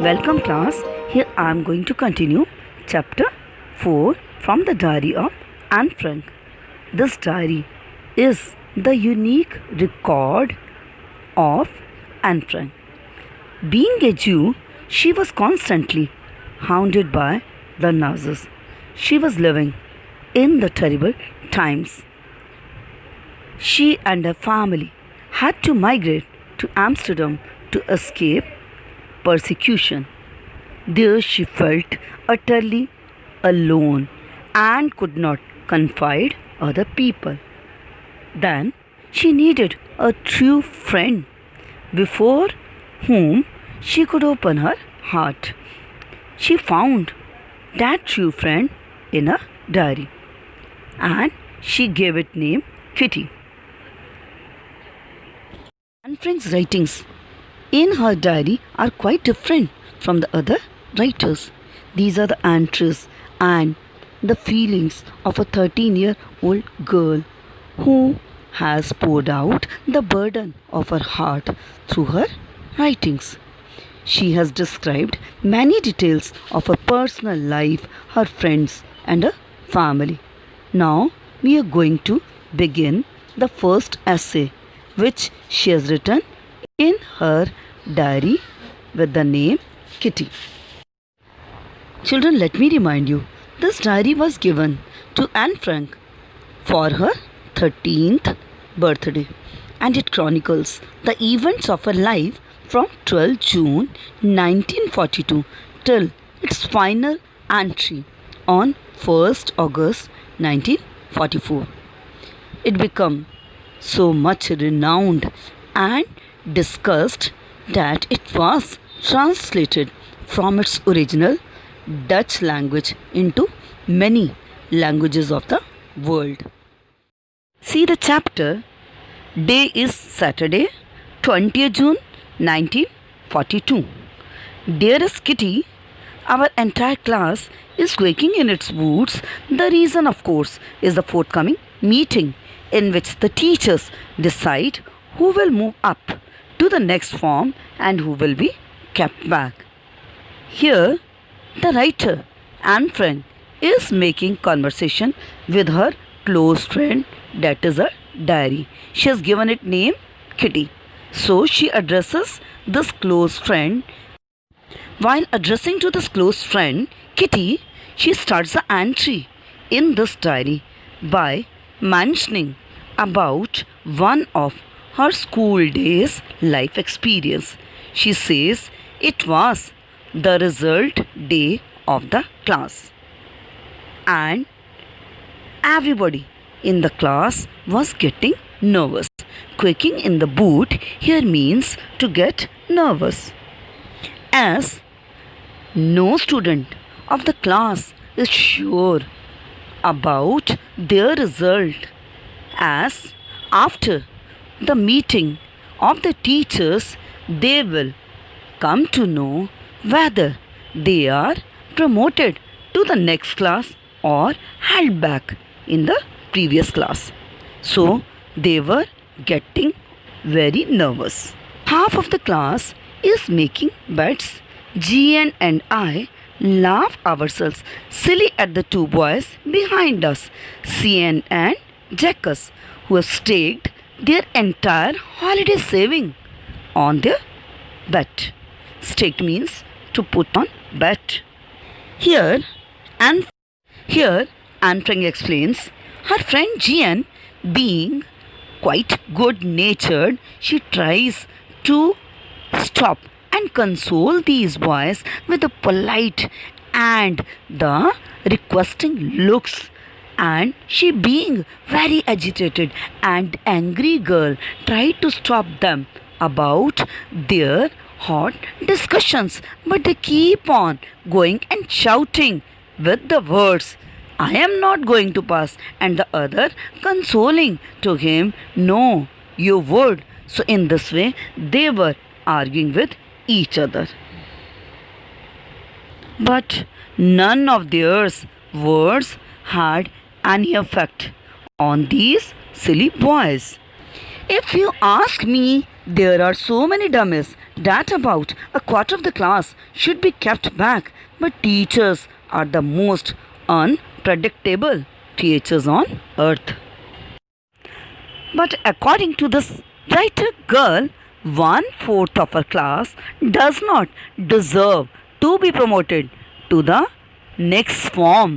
Welcome class. Here I am going to continue chapter 4 from the diary of Anne Frank. This diary is the unique record of Anne Frank. Being a Jew, she was constantly hounded by the Nazis. She was living in the terrible times. She and her family had to migrate to Amsterdam to escape persecution. There she felt utterly alone and could not confide other people. Then she needed a true friend before whom she could open her heart. She found that true friend in a diary and she gave it name Kitty. Anne Frank's writings in her diary are quite different from the other writers. These are the entries and the feelings of a 13-year-old girl who has poured out the burden of her heart through her writings. She has described many details of her personal life, her friends, and her family. Now we are going to begin the first essay which she has written in her diary with the name Kitty. Children, let me remind you, this diary was given to Anne Frank for her 13th birthday and it chronicles the events of her life from 12 June 1942 till its final entry on 1st August 1944. It became so much renowned and discussed that it was translated from its original Dutch language into many languages of the world. See the chapter. Day is Saturday, 20th June 1942. Dearest Kitty, our entire class is quaking in its boots. The reason, of course, is the forthcoming meeting in which the teachers decide who will move up to the next form and who will be kept back. Here, the writer, Anne Frank, is making conversation with her close friend, that is her diary. She has given it name Kitty. So she addresses this close friend. While addressing to this close friend, Kitty, she starts the entry in this diary by mentioning about one of her school days life experience. She says it was the result day of the class and everybody in the class was getting nervous. Quaking in the boot here means to get nervous, as no student of the class is sure about their result, as after the meeting of the teachers they will come to know whether they are promoted to the next class or held back in the previous class. So they were getting very nervous. Half of the class is making bets. Gian and I laugh ourselves silly at the two boys behind us, Cian and Jacques, who have staked their entire holiday saving on their bet. Staked means to put on bet. Here Anne Frank explains her friend Gian, being quite good natured, she tries to stop and console these boys with the polite and the requesting looks, and she, being very agitated and angry girl, tried to stop them about their hot discussions, but they keep on going and shouting with the words, I am not going to pass, and the other consoling to him, no, you would. So in this way they were arguing with each other. But none of their words had any effect on these silly boys. If you ask me, There are so many dummies that about a quarter of the class should be kept back, but teachers are the most unpredictable creatures on earth. But according to this writer girl, 1/4 of her class does not deserve to be promoted to the next form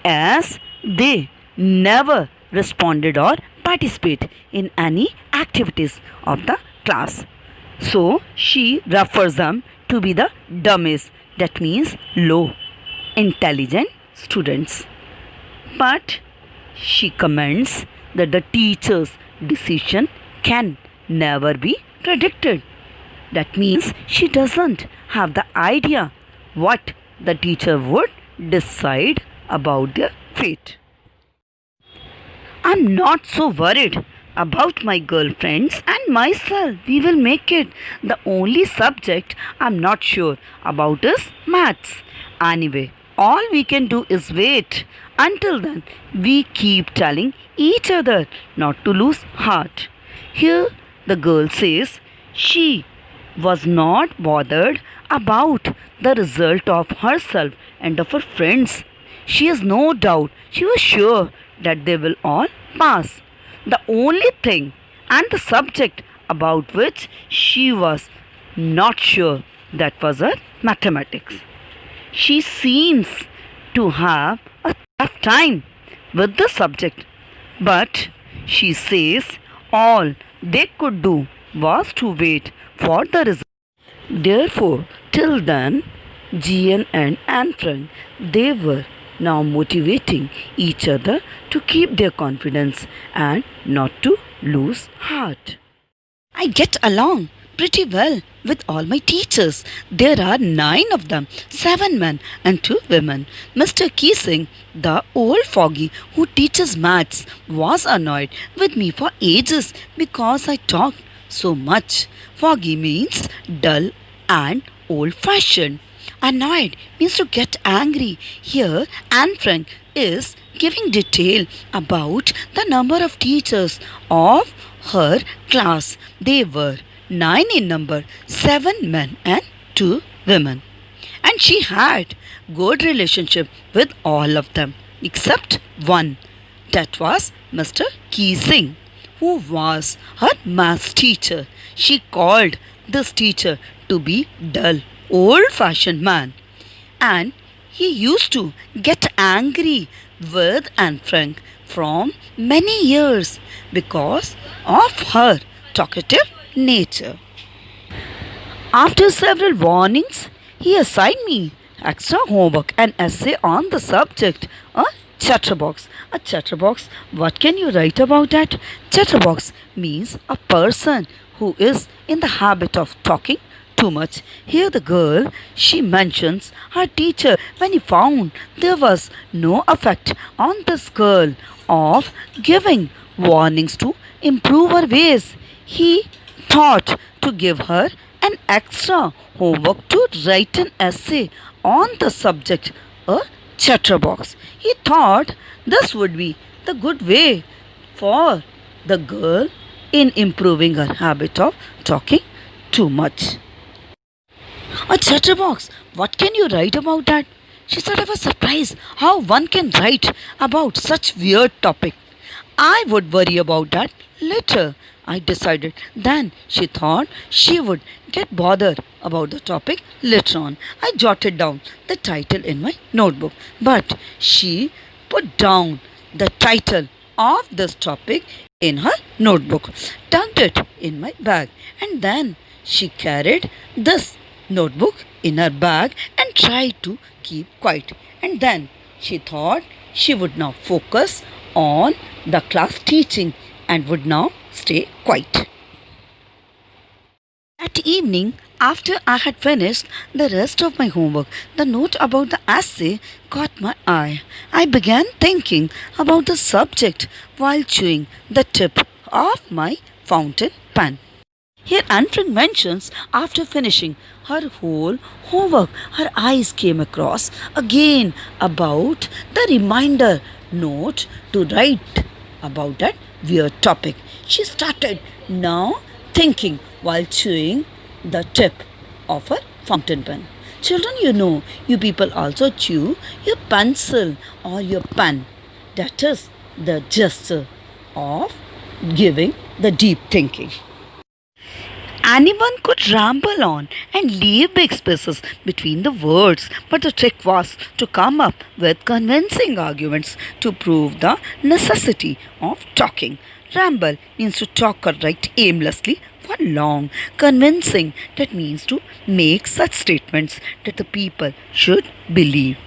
as they never responded or participate in any activities of the class. So she refers them to be the dummies, that means low intelligent students. But she comments that the teacher's decision can never be predicted. That means she doesn't have the idea what the teacher would decide about their fate. I'm not so worried about my girlfriends and myself. We will make it. The only subject I'm not sure about is maths. Anyway, all we can do is wait. Until then, we keep telling each other not to lose heart. Here, the girl says she was not bothered about the result of herself and of her friends. She has no doubt, she was sure that they will all pass. The only thing and the subject about which she was not sure, that was her mathematics. She seems to have a tough time with the subject, but she says all they could do was to wait for the result. Therefore, till then, Gian and Anne Frank, they were now motivating each other to keep their confidence and not to lose heart. I get along pretty well with all my teachers. There are 9 of them, 7 men and 2 women. Mr. Keesing, the old foggy who teaches maths, was annoyed with me for ages because I talked so much. Foggy means dull and old-fashioned. Annoyed means to get angry. Here, Anne Frank is giving detail about the number of teachers of her class. They were 9 in number, 7 men and 2 women. And she had good relationship with all of them except one. That was Mr. Keesing, who was her maths teacher. She called this teacher to be dull, old-fashioned man, and he used to get angry with Anne Frank from many years because of her talkative nature. After several warnings, he assigned me extra homework and essay on the subject, a chatterbox. A chatterbox, what can you write about that? Chatterbox means a person who is in the habit of talking too much. Here the girl, she mentions her teacher when he found there was no effect on this girl of giving warnings to improve her ways. He thought to give her an extra homework to write an essay on the subject, a chatterbox. He thought this would be the good way for the girl in improving her habit of talking too much. A chatterbox, what can you write about that? She said, I was surprised how one can write about such weird topic. I would worry about that later, I decided. Then she thought she would get bothered about the topic later on. I jotted down the title in my notebook, but she put down the title of this topic in her notebook, tucked it in my bag, and then she carried this notebook in her bag and tried to keep quiet. And then she thought she would now focus on the class teaching and would now stay quiet. At evening, after I had finished the rest of my homework, the note about the essay caught my eye. I began thinking about the subject while chewing the tip of my fountain pen. Here Anne Frank mentions after finishing her whole homework, her eyes came across again about the reminder note to write about that weird topic. She started now thinking while chewing the tip of a fountain pen. Children, you people also chew your pencil or your pen. That is the gesture of giving the deep thinking. Anyone could ramble on and leave big spaces between the words, but the trick was to come up with convincing arguments to prove the necessity of talking. Ramble means to talk or write aimlessly for long. Convincing, that means to make such statements that the people should believe.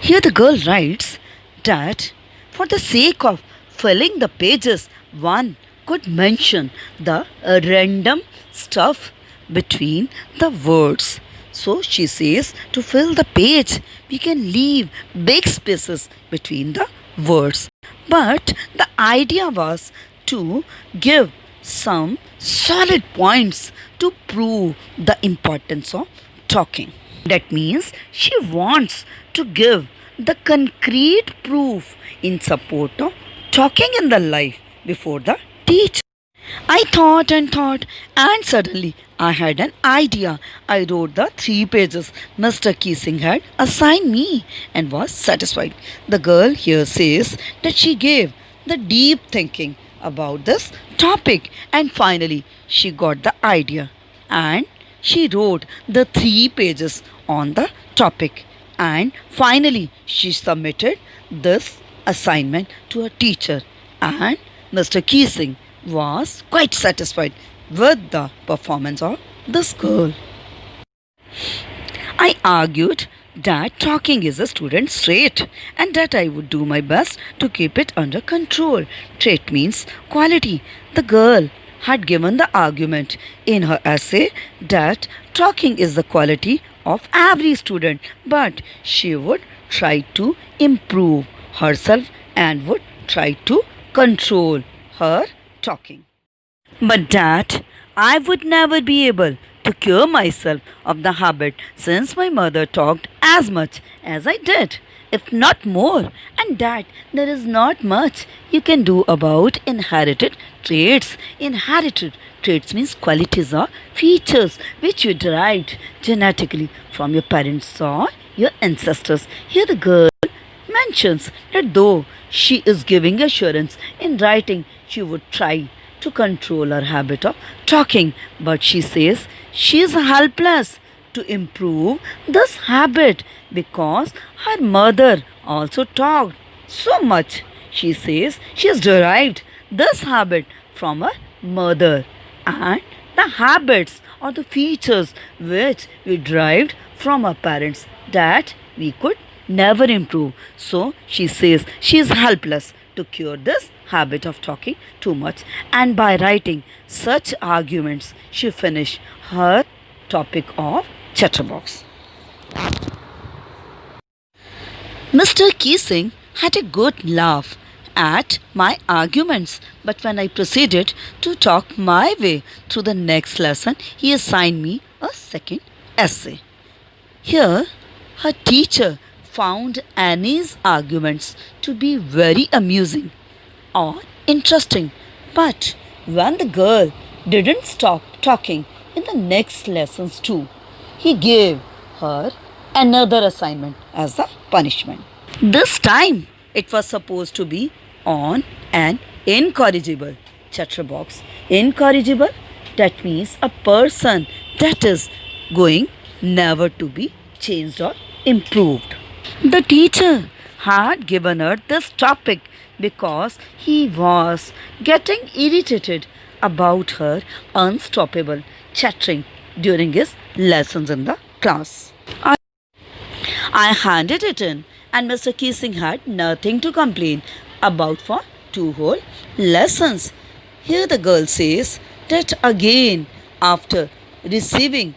Here the girl writes that for the sake of filling the pages, one could mention the random stuff between the words. So she says to fill the page, we can leave big spaces between the words. But the idea was to give some solid points to prove the importance of talking. That means she wants to give the concrete proof in support of talking in the life before the teacher. I thought and thought, and suddenly I had an idea. I wrote the 3 pages Mr. Keesing had assigned me and was satisfied. The girl here says that she gave the deep thinking about this topic and finally she got the idea and she wrote the 3 pages on the topic and finally she submitted this assignment to her teacher and Mr. Keesing was quite satisfied with the performance of this girl. I argued that talking is a student's trait and that I would do my best to keep it under control. Trait means quality. The girl had given the argument in her essay that talking is the quality of every student, but she would try to improve herself and would try to control her talking. But that I would never be able to cure myself of the habit since my mother talked as much as I did, if not more, and that there is not much you can do about inherited traits. Inherited traits means qualities or features which you derived genetically from your parents or your ancestors. Here the girl mentions that though she is giving assurance in writing, she would try to control her habit of talking, but she says she is helpless to improve this habit because her mother also talked so much. She says she has derived this habit from her mother, and the habits or the features which we derived from our parents that we could never improve. So she says she is helpless to cure this habit of talking too much, and by writing such arguments she finished her topic of chatterbox. Mr. Keesing had a good laugh at my arguments, but when I proceeded to talk my way through the next lesson, he assigned me a second essay. Here, her teacher found Annie's arguments to be very amusing or interesting, but when the girl didn't stop talking in the next lessons too, he gave her another assignment as a punishment. This time it was supposed to be on an incorrigible chatterbox. Incorrigible, that means a person that is going never to be changed or improved. The teacher had given her this topic because he was getting irritated about her unstoppable chattering during his lessons in the class. I handed it in, and Mr. Keesing had nothing to complain about for 2 whole lessons. Here the girl says that again, after receiving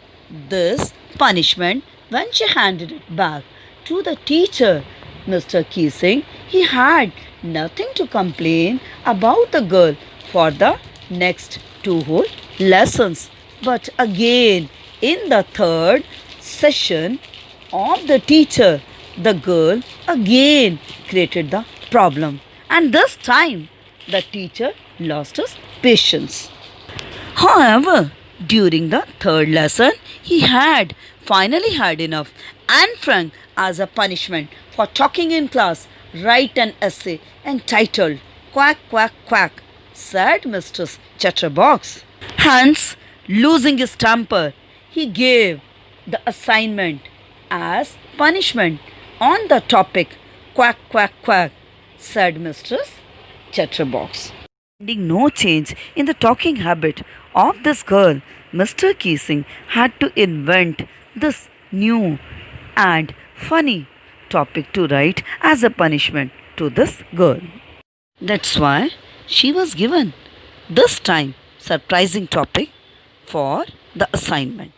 this punishment, when she handed it back to the teacher, Mr. Keesing, he had nothing to complain about the girl for the next 2 whole lessons. But again, in the 3rd session of the teacher, the girl again created the problem, and this time the teacher lost his patience. However, During the third lesson, he had finally had enough. Anne Frank, as a punishment for talking in class, write an essay entitled Quack, Quack, Quack, said Mr. Chatterbox. Hence, losing his temper, he gave the assignment as punishment on the topic Quack, Quack, Quack, said Mr. Chatterbox. Finding no change in the talking habit of this girl, Mr. Keesing had to invent this new and funny topic to write as a punishment to this girl. That's why she was given this time surprising topic for the assignment.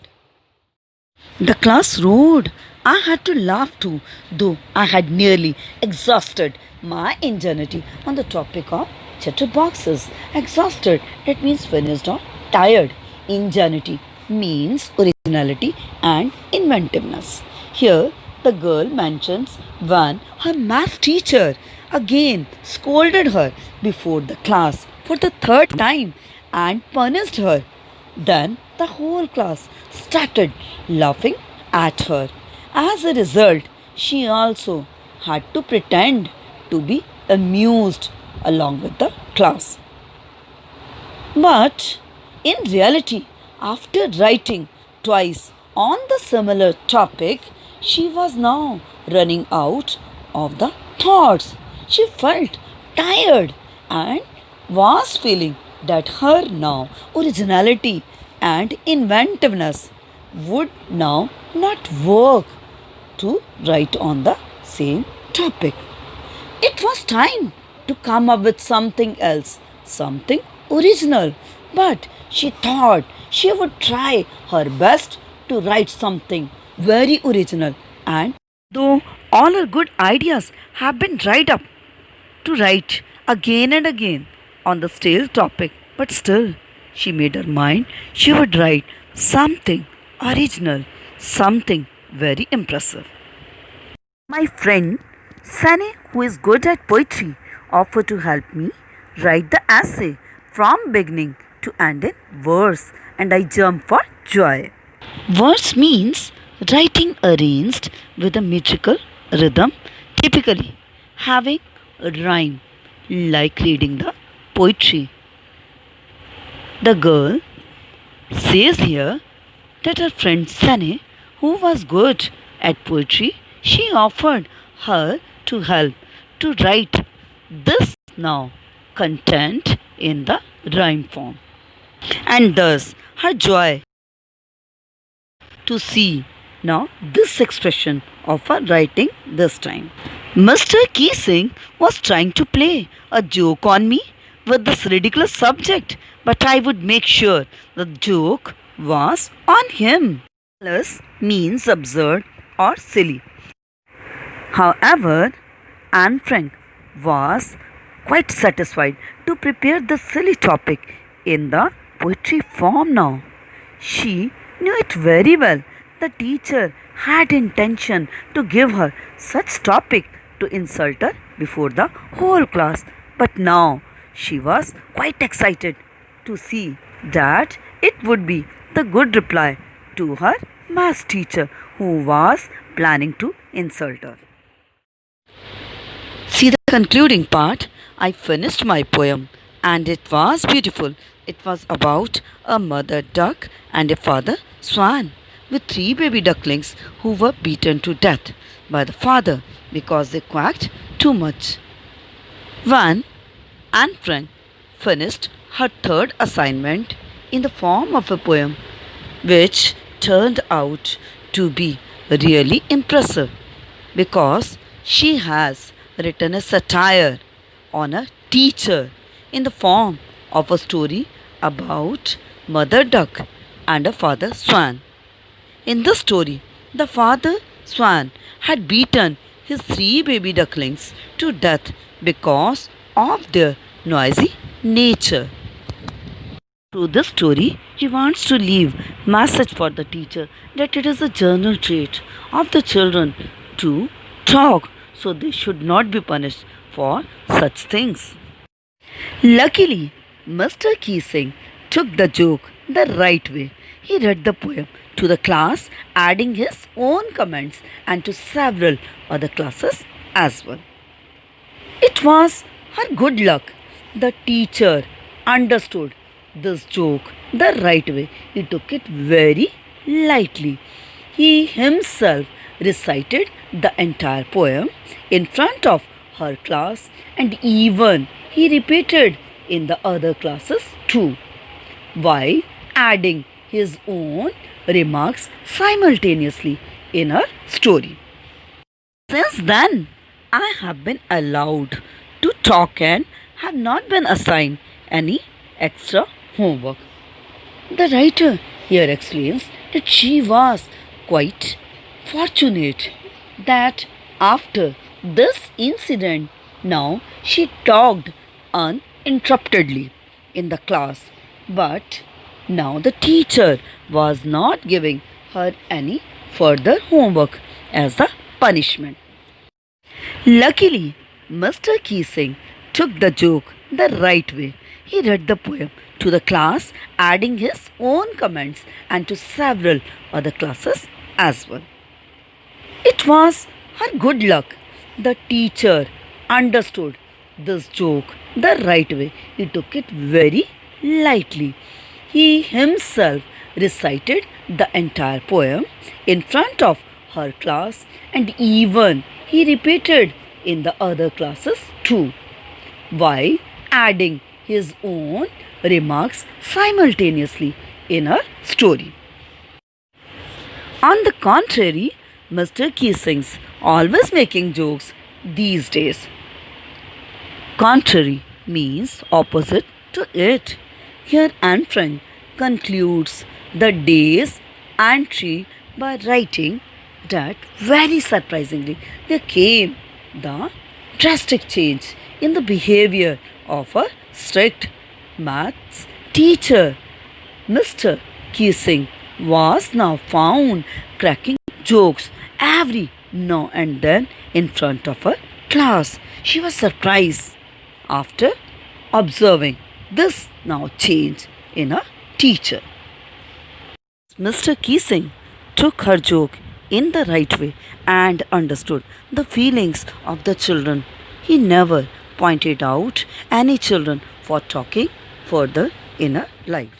The class roared. I had to laugh too, though I had nearly exhausted my ingenuity on the topic of chatterboxes. Exhausted, it means finished or tired. Ingenuity means originality and inventiveness. Here, the girl mentions when her math teacher again scolded her before the class for the third time and punished her. Then the whole class started laughing at her. As a result, she also had to pretend to be amused along with the class. But in reality, after writing twice on the similar topic, she was now running out of the thoughts. She felt tired and was feeling that her now originality and inventiveness would now not work to write on the same topic. It was time to come up with something else, something original. But she thought she would try her best to write something very original. And though all her good ideas have been dried up to write again and again on the stale topic, but still she made her mind she would write something original, something very impressive. My friend Sunny, who is good at poetry, offered to help me write the essay from beginning to end in verse, and I jumped for joy. Verse means writing arranged with a metrical rhythm, typically having a rhyme, like reading the poetry. The girl says here that her friend Sunny, who was good at poetry, she offered her to help to write this now content in the rhyme form. And thus her joy to see now this expression of her writing this time. Mr. Keesing was trying to play a joke on me with this ridiculous subject, but I would make sure the joke was on him. Plus means absurd or silly. However, Anne Frank was quite satisfied to prepare the silly topic in the poetry form now. She knew it very well. The teacher had intention to give her such topic to insult her before the whole class. But now she was quite excited to see that it would be the good reply to her math teacher who was planning to insult her. See the concluding part. I finished my poem and it was beautiful. It was about a mother duck and a father swan with 3 baby ducklings who were beaten to death by the father because they quacked too much. When Anne Frank finished her third assignment in the form of a poem, which turned out to be really impressive because she has written a satire on a teacher in the form of a story about mother duck and a father swan. In the story, the father swan had beaten his 3 baby ducklings to death because of their noisy nature. Through this story, he wants to leave message for the teacher that it is a general trait of the children to talk, so they should not be punished for such things. Luckily, Mr. Keesing took the joke the right way he read the poem to the class, adding his own comments and to several other classes as well. It was her good luck. The teacher understood this joke the right way. He took it very lightly. He himself recited the entire poem in front of her class, and even he repeated in the other classes too, while adding his own remarks simultaneously in her story. Since then, I have been allowed to talk and have not been assigned any extra homework. The writer here explains that she was quite fortunate that after this incident, now she talked uninterruptedly in the class, but now the teacher was not giving her any further homework as a punishment. Luckily, Mr. Keesing took the joke the right way. He read the poem to the class, adding his own comments and to several other classes as well. It was her good luck. The teacher understood this joke the right way. He took it very lightly. He himself recited the entire poem in front of her class, and even he repeated in the other classes too, while adding his own remarks simultaneously in her story. On the contrary, Mr. Keesing's always making jokes these days. Contrary means opposite to it. Here Anne Frank concludes the day's entry by writing that very surprisingly there came the drastic change in the behavior of a strict maths teacher. Mr. Keesing was now found cracking jokes every now and then in front of her class. She was surprised after observing this now change in a teacher. Mr. Keesing took her joke in the right way and understood the feelings of the children. He never pointed out any children for talking further in her life.